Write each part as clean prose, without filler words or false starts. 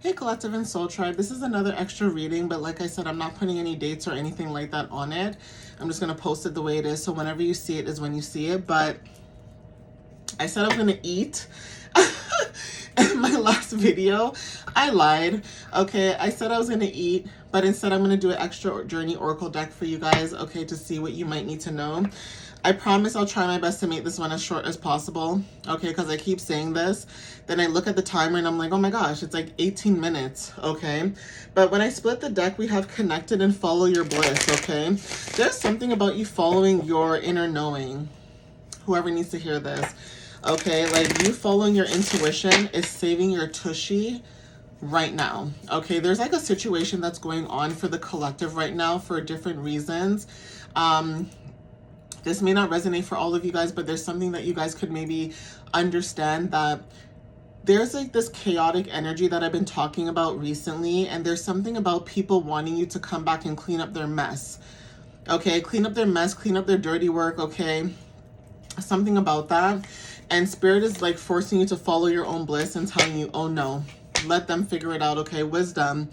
Hey Collective and Soul Tribe, this is another extra reading, but like I said, I'm not putting any dates or anything like that on it. I'm just going to post it the way it is, so whenever you see it is when you see it. But I said I was going to eat in my last video. I lied. Okay, I said I was going to eat, but instead I'm going to do an extra journey oracle deck for you guys, okay, to see what you might need to know. I promise I'll try my best to make this one as short as possible, okay, because I keep saying this. Then I look at the timer and I'm like, oh my gosh, it's like 18 minutes, okay? But when I split the deck, we have connected and follow your bliss, okay? There's something about you following your inner knowing. Whoever needs to hear this, okay? Like, you following your intuition is saving your tushy right now, okay? There's like a situation that's going on for the collective right now for different reasons. This may not resonate for all of you guys, but there's something that you guys could maybe understand, that there's like this chaotic energy that I've been talking about recently, and there's something about people wanting you to come back and clean up their mess, okay? Clean up their mess, clean up their dirty work, okay? Something about that. And Spirit is like forcing you to follow your own bliss and telling you, oh no, let them figure it out, okay? Wisdom.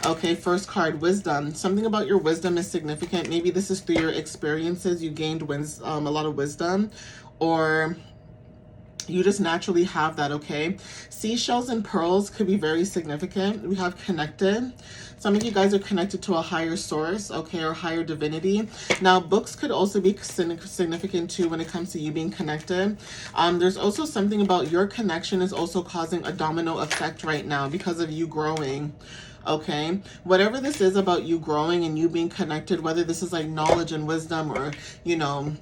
Okay, first card, wisdom. Something about your wisdom is significant. Maybe this is through your experiences. You gained a lot of wisdom, or you just naturally have that, okay? Seashells and pearls could be very significant. We have connected. Some of you guys are connected to a higher source, okay, or higher divinity. Now, books could also be significant too when it comes to you being connected. There's also something about your connection is also causing a domino effect right now because of you growing. Okay, whatever this is about you growing and you being connected, whether this is like knowledge and wisdom, or, you know,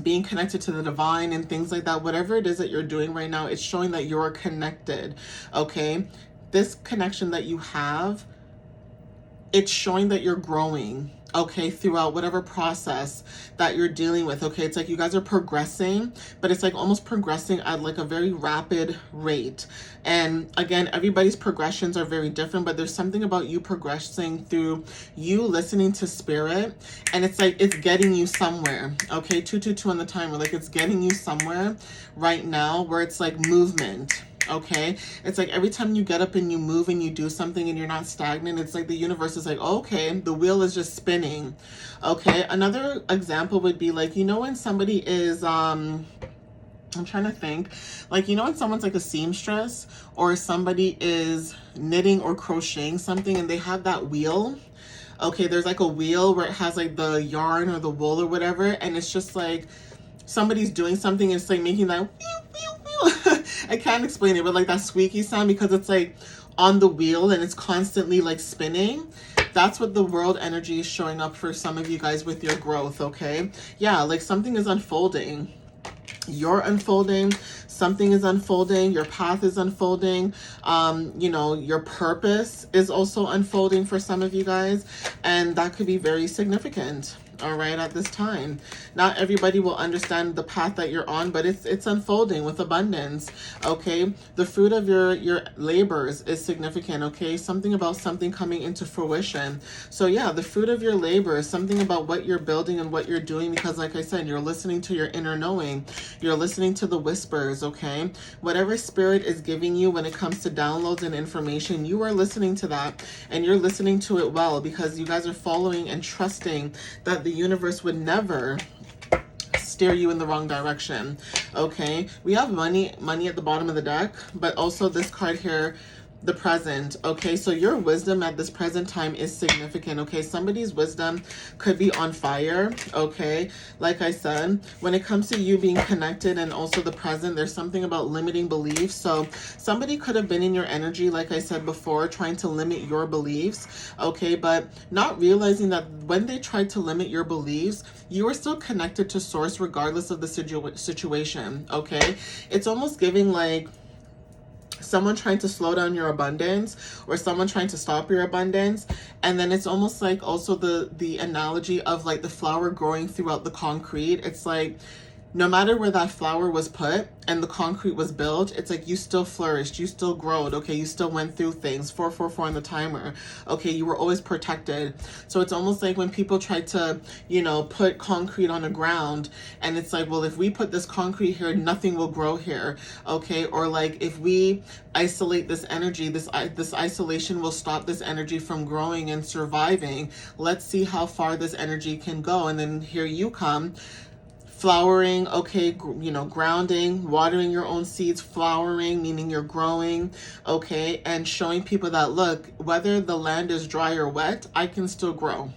being connected to the divine and things like that, whatever it is that you're doing right now, it's showing that you're connected. Okay, this connection that you have, it's showing that you're growing, okay, throughout whatever process that you're dealing with, okay? It's like you guys are progressing, but it's like almost progressing at like a very rapid rate. And again, everybody's progressions are very different, but there's something about you progressing through you listening to Spirit, and it's like it's getting you somewhere, okay? 222 on the timer, like it's getting you somewhere right now where it's like movement. Okay, it's like every time you get up and you move and you do something and you're not stagnant, it's like the universe is like, okay, the wheel is just spinning. Okay, another example would be like, you know, when somebody is I'm trying to think, like, you know, when someone's like a seamstress, or somebody is knitting or crocheting something and they have that wheel. Okay, there's like a wheel where it has like the yarn or the wool or whatever, and it's just like somebody's doing something and it's like making that I can't explain it, but like that squeaky sound, because it's like on the wheel and it's constantly like spinning. That's what the world energy is showing up for some of you guys with your growth, okay? Yeah, like something is unfolding. You're unfolding, something is unfolding, your path is unfolding, you know, your purpose is also unfolding for some of you guys, and that could be very significant. All right, at this time, not everybody will understand the path that you're on, but it's unfolding with abundance. Okay, the fruit of your labors is significant. Okay, something about something coming into fruition. So yeah, the fruit of your labor, something about what you're building and what you're doing, because like I said, you're listening to your inner knowing, you're listening to the whispers. Okay, whatever Spirit is giving you when it comes to downloads and information, you are listening to that, and you're listening to it well, because you guys are following and trusting that the universe would never steer you in the wrong direction. Okay, we have money at the bottom of the deck, but also this card here, the present. Okay, so your wisdom at this present time is significant. Okay, somebody's wisdom could be on fire. Okay, like I said, when it comes to you being connected and also the present, there's something about limiting beliefs. So somebody could have been in your energy, like I said before, trying to limit your beliefs. Okay, but not realizing that when they tried to limit your beliefs, you are still connected to source regardless of the situation. Okay, it's almost giving like someone trying to slow down your abundance, or someone trying to stop your abundance. And then it's almost like also the analogy of like the flower growing throughout the concrete. It's like no matter where that flower was put and the concrete was built, it's like you still flourished, you still growed, okay? You still went through things. 444 on the timer, okay? You were always protected. So it's almost like when people try to, you know, put concrete on the ground, and it's like, well, if we put this concrete here, nothing will grow here, okay? Or like if we isolate this energy, this isolation will stop this energy from growing and surviving. Let's see how far this energy can go. And then here you come, flowering, okay, you know, grounding, watering your own seeds, flowering, meaning you're growing, okay, and showing people that, look, whether the land is dry or wet, I can still grow,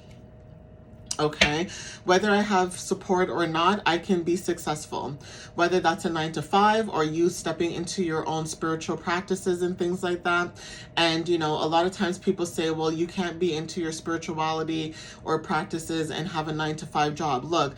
okay? Whether I have support or not, I can be successful. Whether that's a 9 to 5 or you stepping into your own spiritual practices and things like that. And, you know, a lot of times people say, well, you can't be into your spirituality or practices and have a 9 to 5 job. Look,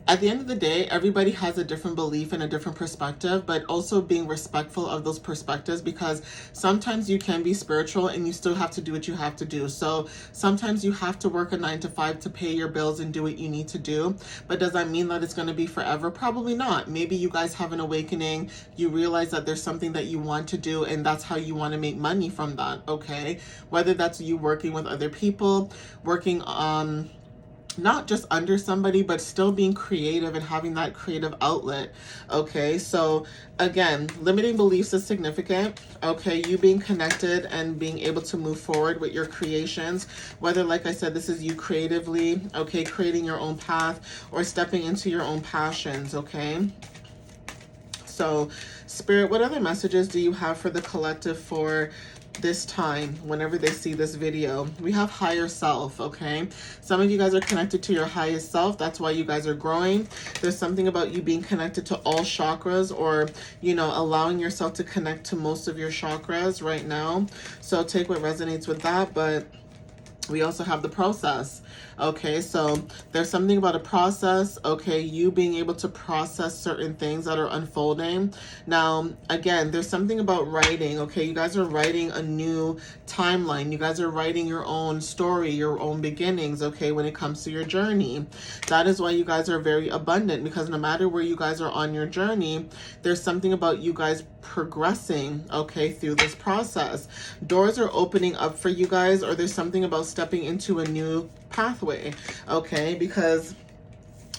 at the end of the day, everybody has a different belief and a different perspective, but also being respectful of those perspectives, because sometimes you can be spiritual and you still have to do what you have to do. So sometimes you have to work a 9 to 5 to pay your bills and do what you need to do. But does that mean that it's going to be forever? Probably not. Maybe you guys have an awakening. You realize that there's something that you want to do, and that's how you want to make money from that, okay? Whether that's you working with other people, working on not just under somebody, but still being creative and having that creative outlet, okay? So again, limiting beliefs is significant, okay? You being connected and being able to move forward with your creations, whether, like I said, this is you creatively, okay, creating your own path or stepping into your own passions, okay? So Spirit, what other messages do you have for the collective for this time whenever they see this video? We have higher self, okay? Some of you guys are connected to your highest self. That's why you guys are growing. There's something about you being connected to all chakras, or, you know, allowing yourself to connect to most of your chakras right now. So take what resonates with that. But we also have the process, okay? So there's something about a process, okay? You being able to process certain things that are unfolding. Now, again, there's something about writing, okay? You guys are writing a new timeline. You guys are writing your own story, your own beginnings, okay, when it comes to your journey. That is why you guys are very abundant, because no matter where you guys are on your journey, there's something about you guys progressing, okay, through this process. Doors are opening up for you guys, or there's something about stepping into a new pathway, okay? Because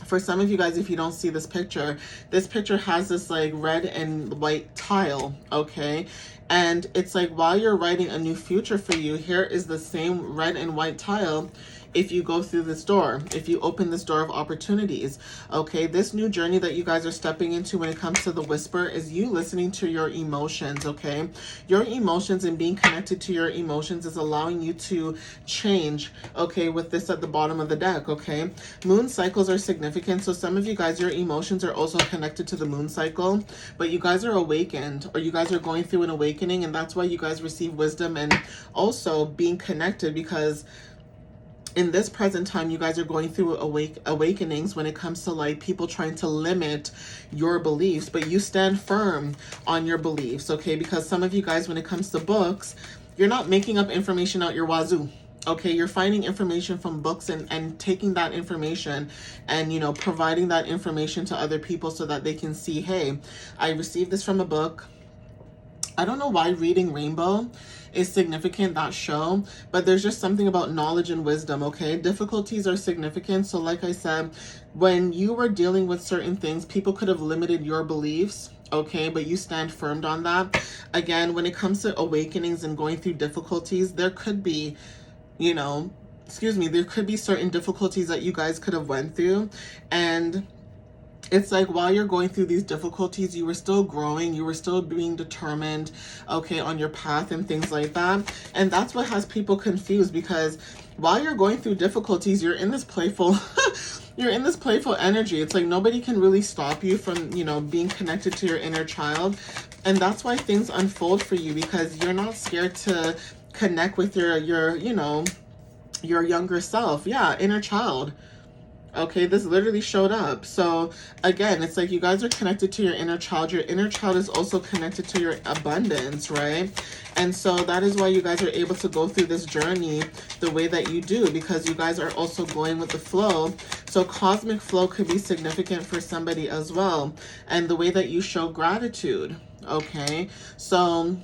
for some of you guys, if you don't see this picture has this like red and white tile, okay? And it's like, while you're writing a new future for you, here is the same red and white tile. If you go through this door, if you open this door of opportunities, okay, this new journey that you guys are stepping into when it comes to the whisper is you listening to your emotions, okay? Your emotions and being connected to your emotions is allowing you to change, okay, with this at the bottom of the deck, okay? Moon cycles are significant. So some of you guys, your emotions are also connected to the moon cycle, but you guys are awakened, or you guys are going through an awakening, and that's why you guys receive wisdom and also being connected, because in this present time, you guys are going through awakenings when it comes to like people trying to limit your beliefs, but you stand firm on your beliefs, okay? Because some of you guys, when it comes to books, you're not making up information out your wazoo, okay? You're finding information from books and taking that information and, you know, providing that information to other people so that they can see, hey, I received this from a book. I don't know why Reading Rainbow is significant, that show, but there's just something about knowledge and wisdom, okay? Difficulties are significant. So like I said, when you were dealing with certain things, people could have limited your beliefs, okay? But you stand firm on that. Again, when it comes to awakenings and going through difficulties, there could be, you know, there could be certain difficulties that you guys could have went through. And it's like, while you're going through these difficulties, you were still growing, you were still being determined, okay, on your path and things like that. And that's what has people confused, because while you're going through difficulties, you're in this playful you're in this playful energy. It's like nobody can really stop you from, you know, being connected to your inner child. And that's why things unfold for you, because you're not scared to connect with your you know, your younger self. Yeah, inner child. Okay, this literally showed up. So again, it's like you guys are connected to your inner child. Your inner child is also connected to your abundance, right? And so that is why you guys are able to go through this journey the way that you do, because you guys are also going with the flow. So cosmic flow could be significant for somebody as well. And the way that you show gratitude, okay? So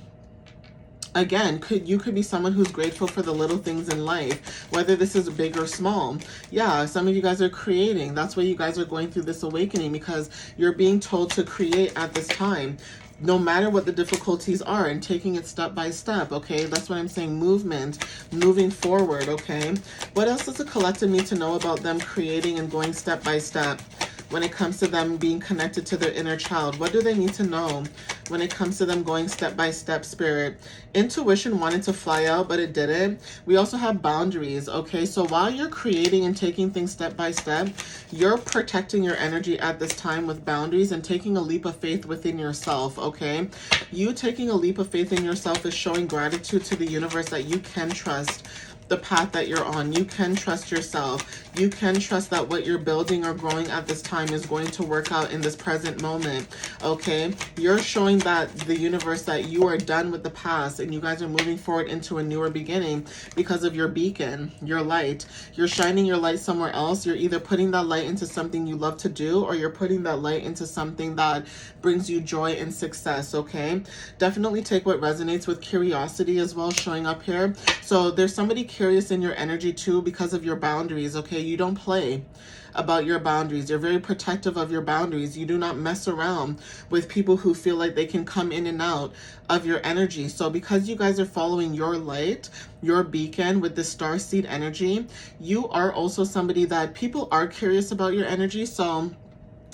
again, you could be someone who's grateful for the little things in life, whether this is big or small. Yeah, some of you guys are creating. That's why you guys are going through this awakening, because you're being told to create at this time, no matter what the difficulties are, and taking it step by step. Okay, that's what I'm saying. Movement, moving forward. Okay, what else does the collective need to know about them creating and going step by step when it comes to them being connected to their inner child? What do they need to know when it comes to them going step by step, Spirit? Intuition wanted to fly out, but it didn't. We also have boundaries, okay? So while you're creating and taking things step by step, you're protecting your energy at this time with boundaries and taking a leap of faith within yourself, okay? You taking a leap of faith in yourself is showing gratitude to the universe that you can trust the path that you're on. You can trust yourself. You can trust that what you're building or growing at this time is going to work out in this present moment, okay? You're showing that the universe that you are done with the past and you guys are moving forward into a newer beginning because of your beacon, your light. You're shining your light somewhere else. You're either putting that light into something you love to do, or you're putting that light into something that brings you joy and success, okay? Definitely take what resonates with curiosity as well showing up here. So there's somebody curious in your energy too because of your boundaries, okay? You don't play about your boundaries. You're very protective of your boundaries. You do not mess around with people who feel like they can come in and out of your energy. So because you guys are following your light, your beacon with the starseed energy, you are also somebody that people are curious about your energy. So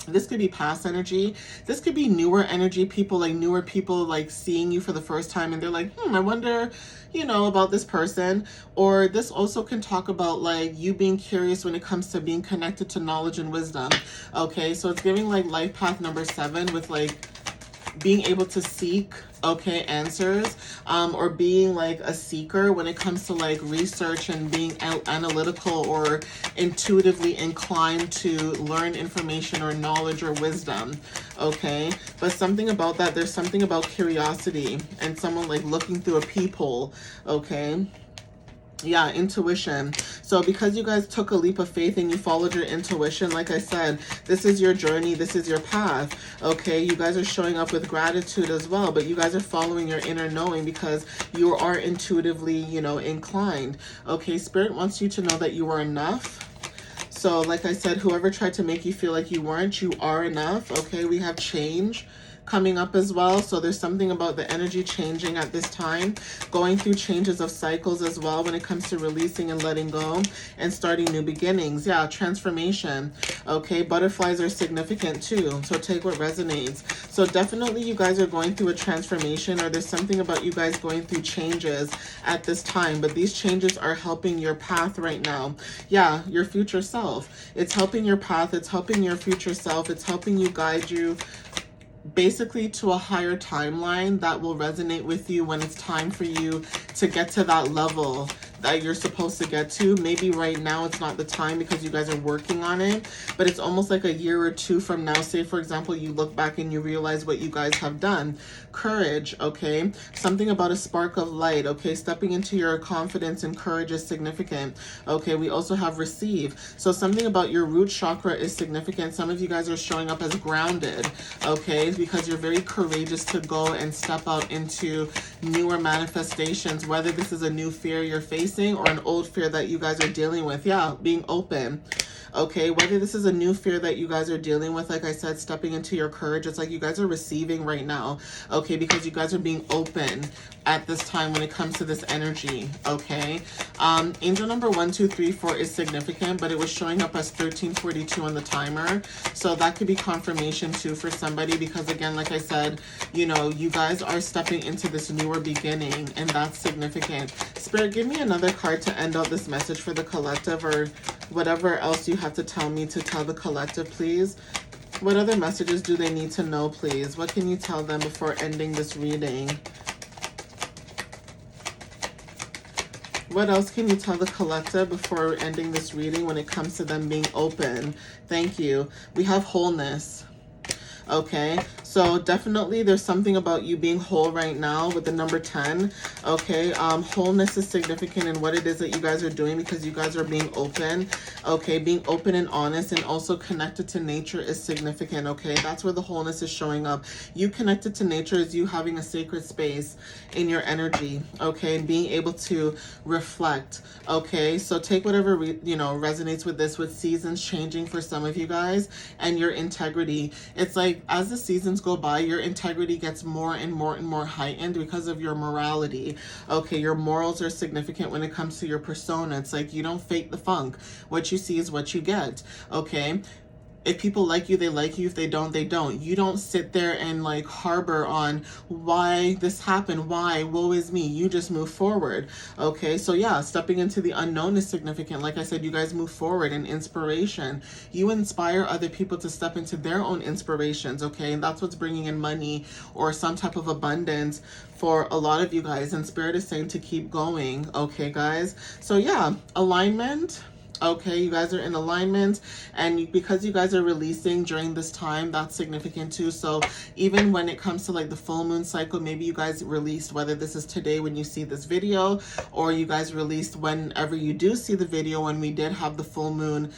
this could be past energy. This could be newer energy. Newer people like seeing you for the first time and they're like, I wonder, about this person. Or this also can talk about like you being curious when it comes to being connected to knowledge and wisdom. Okay, so it's giving like life path number 7 with like being able to seek answers, or being like a seeker when it comes to like research and being analytical or intuitively inclined to learn information or knowledge or wisdom, okay? But something about that, there's something about curiosity and someone like looking through a peephole, okay? Yeah, intuition. So because you guys took a leap of faith and you followed your intuition, like I said, this is your journey, this is your path, okay? You guys are showing up with gratitude as well, but you guys are following your inner knowing because you are intuitively, inclined, okay? Spirit wants you to know that you are enough. So like I said, whoever tried to make you feel like you weren't, you are enough, okay? We have change coming up as well. So there's something about the energy changing at this time, going through changes of cycles as well when it comes to releasing and letting go and starting new beginnings. Yeah, transformation. Okay, butterflies are significant too. So take what resonates. So definitely you guys are going through a transformation, or there's something about you guys going through changes at this time, but these changes are helping your path right now. Yeah, your future self. It's helping your path. It's helping your future self. It's helping you guide you basically to a higher timeline that will resonate with you when it's time for you to get to that level that you're supposed to get to. Maybe right now it's not the time because you guys are working on it, but it's almost like a year or two from now. Say, for example, you look back and you realize what you guys have done. Courage, okay? Something about a spark of light, okay? Stepping into your confidence and courage is significant, okay? We also have receive. So something about your root chakra is significant. Some of you guys are showing up as grounded, okay? Because you're very courageous to go and step out into newer manifestations, whether this is a new fear you're facing or an old fear that you guys are dealing with. Yeah, being open. Okay, whether this is a new fear that you guys are dealing with, like I said, stepping into your courage, it's like you guys are receiving right now, okay, because you guys are being open at this time when it comes to this energy, okay? Angel number 1234 is significant, but it was showing up as 1342 on the timer, so that could be confirmation too for somebody, because again, like I said, you guys are stepping into this newer beginning, and that's significant. Spirit, give me another card to end out this message for the collective, or whatever else you have to tell me to tell the collective, please. What other messages do they need to know, please? What can you tell them before ending this reading? What else can you tell the collective before ending this reading when it comes to them being open? Thank you. We have wholeness. Okay, so definitely there's something about you being whole right now with the number 10. Okay, wholeness is significant in what it is that you guys are doing because you guys are being open. Okay, being open and honest and also connected to nature is significant. Okay, that's where the wholeness is showing up. You connected to nature is you having a sacred space in your energy. Okay, and being able to reflect. Okay, so take whatever resonates with this, with seasons changing for some of you guys and your integrity. It's like as the seasons go by, your integrity gets more and more and more heightened because of your morality. Okay, your morals are significant when it comes to your persona. It's like you don't fake the funk. What you see is what you get. Okay, if people like you, they like you. If they don't, they don't. You don't sit there and like harbor on why this happened, why, woe is me. You just move forward. Okay, so yeah, stepping into the unknown is significant. Like I said, you guys move forward in inspiration. You inspire other people to step into their own inspirations. Okay, and that's what's bringing in money or some type of abundance for a lot of you guys. And Spirit is saying to keep going. Okay, guys. So yeah, alignment. Okay, you guys are in alignment, and because you guys are releasing during this time, that's significant too. So even when it comes to like the full moon cycle, maybe you guys released, whether this is today when you see this video, or you guys released whenever you do see the video when we did have the full moon,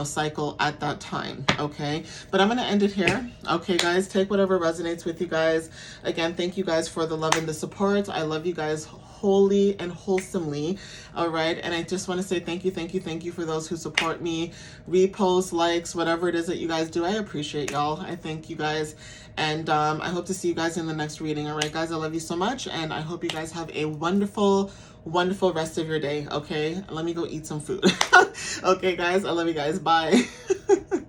cycle at that time. Okay, but I'm going to end it here. Okay, guys, take whatever resonates with you guys. Again, thank you guys for the love and the support. I love you guys wholly and wholesomely. All right, and I just want to say thank you for those who support me, repost, likes, whatever it is that you guys do. I appreciate y'all. I thank you guys, and I hope to see you guys in the next reading. All right, guys, I love you so much, and I hope you guys have a wonderful rest of your day. Okay, let me go eat some food. Okay, guys, I love you guys. Bye.